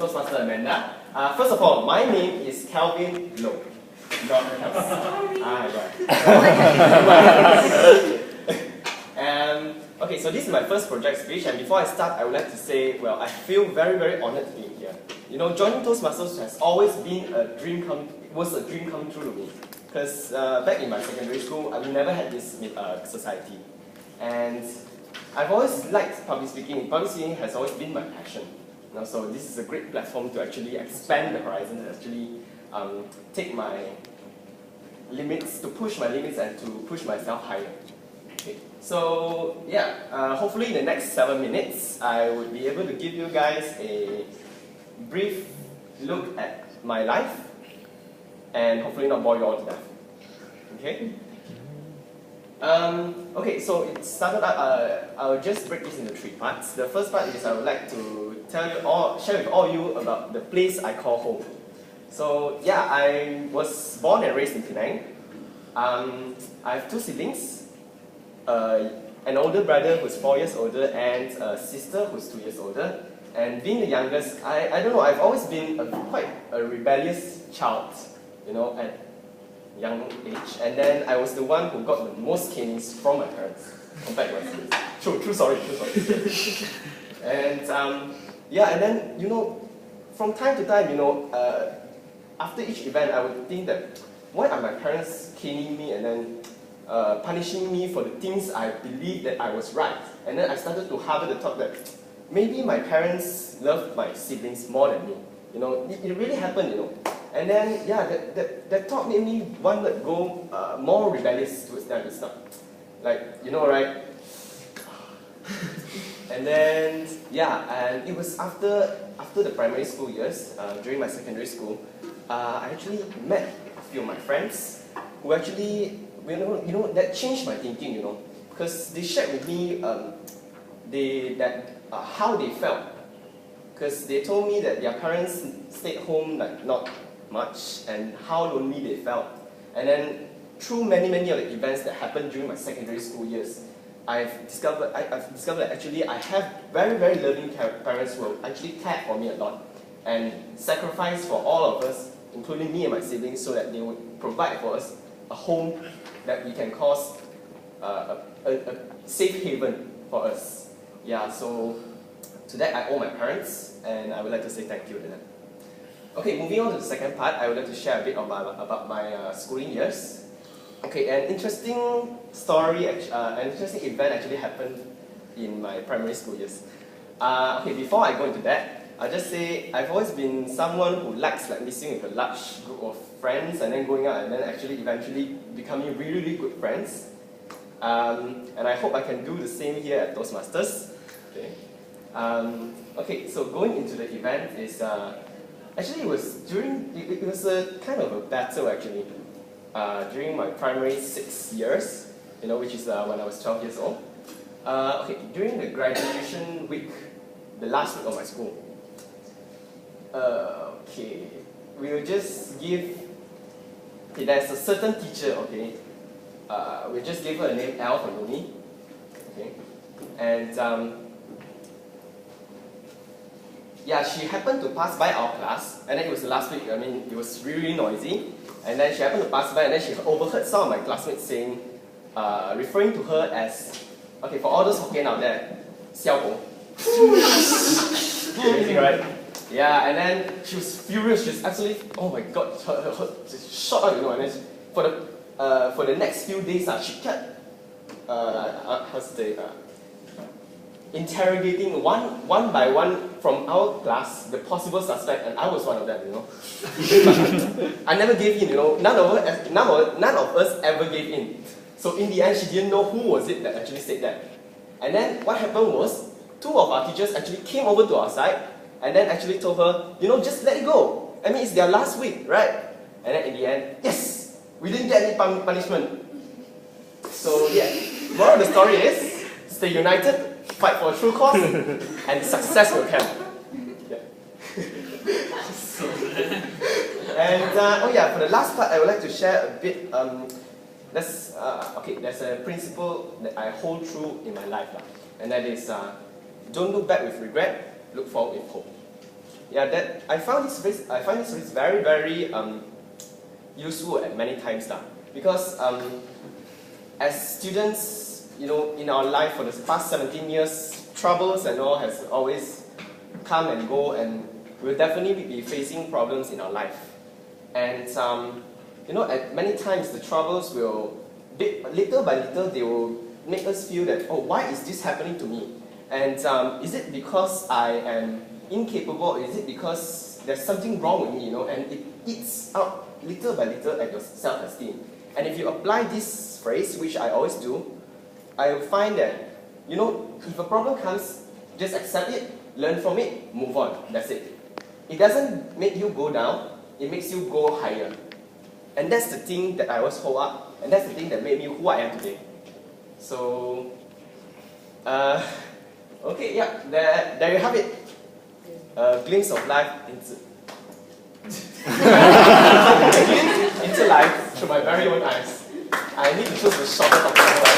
Toastmaster Amanda. First of all, my name is Kelvin Low. Not okay, so this is my first project speech, and before I start, I would like to say, well, I feel very, very honored to be here. You know, joining Toastmasters has always been a dream come true to me. Because back in my secondary school, we never had this society. And I've always liked public speaking. Public speaking has always been my passion. You know, so this is a great platform to actually expand the horizon, to actually take my limits, to push my limits and to push myself higher. Okay. So yeah, hopefully in the next 7 minutes, I would be able to give you guys a brief look at my life and hopefully not bore you all to death. Okay? Okay, so it started out, I'll just break this into 3 parts. The first part is I would like to share with all of you about the place I call home. So yeah, I was born and raised in Penang. I have 2 siblings, an older brother who's 4 years older and a sister who's 2 years older. And being the youngest, I don't know, I've always been quite a rebellious child, you know, at young age. And then I was the one who got the most canings from my parents compared to my siblings. True story. And yeah, and then, you know, from time to time, you know, after each event, I would think that, why are my parents caning me and then punishing me for the things I believed that I was right? And then I started to harbor the thought that maybe my parents loved my siblings more than me. You know, it really happened, you know. And then, yeah, that thought made me want to go more rebellious towards them and stuff. Like, you know, right? And then, yeah, and it was after the primary school years, during my secondary school, I actually met a few of my friends who actually, you know, that changed my thinking, you know, because they shared with me how they felt, because they told me that their parents stayed home like not much and how lonely they felt. And then through many of the events that happened during my secondary school years, I've discovered that actually I have very loving parents who actually cared for me a lot and sacrificed for all of us, including me and my siblings, so that they would provide for us a home that we can call a safe haven for us. Yeah, so to that I owe my parents, and I would like to say thank you to them. Okay, moving on to the second part, I would like to share a bit about my schooling years. Okay, an interesting story, an interesting event actually happened in my primary school years. Okay, before I go into that, I'll just say I've always been someone who likes like mixing with a large group of friends and then going out and then actually eventually becoming really good friends. And I hope I can do the same here at Toastmasters. Okay. Okay, so going into the event is actually it was a kind of a battle actually during my primary 6 years, you know, which is when I was 12 years old. Okay, during the graduation week, the last week of my school. Okay, we will just give. Okay, there's a certain teacher. Okay, we just gave her a name L for Nomi. Okay, and yeah, she happened to pass by our class, and then it was the last week. I mean, it was really noisy, and then she happened to pass by, and then she overheard some of my classmates saying, referring to her as, okay, for all those Hokkien out there, Xiao Bo. Amazing, right? Yeah, and then she was furious. She was absolutely, oh my god, her shot out, you know. And then for the next few days, she kept interrogating one by one from our class the possible suspect, and I was one of them, you know. I never gave in, you know. None of us ever gave in. So in the end, she didn't know who was it that actually said that. And then what happened was, 2 of our teachers actually came over to our side and then actually told her, you know, just let it go. I mean, it's their last week, right? And then in the end, yes, we didn't get any punishment. So yeah, moral of the story is, stay united, fight for a true cause, and success will come. Yeah. And oh yeah, for the last part, I would like to share a bit. There's a principle that I hold true in my life, and that is, don't look back with regret, look forward with hope. yeah, that I find this phrase very, very useful at many times now. Because as students, you know, in our life for the past 17 years, troubles and all has always come and go, and we'll definitely be facing problems in our life. And you know, at many times the troubles will, little by little, they will make us feel that, oh, why is this happening to me? And is it because I am incapable, or is it because there's something wrong with me, you know? And it eats out little by little at your self-esteem. And if you apply this phrase, which I always do, I will find that, you know, if a problem comes, just accept it, learn from it, move on. That's it. It doesn't make you go down, it makes you go higher. And that's the thing that I always hold up, and that's the thing that made me who I am today. So, okay, yeah, there you have it. A glimpse of life into life through my very own eyes. I need to choose the shorter topic.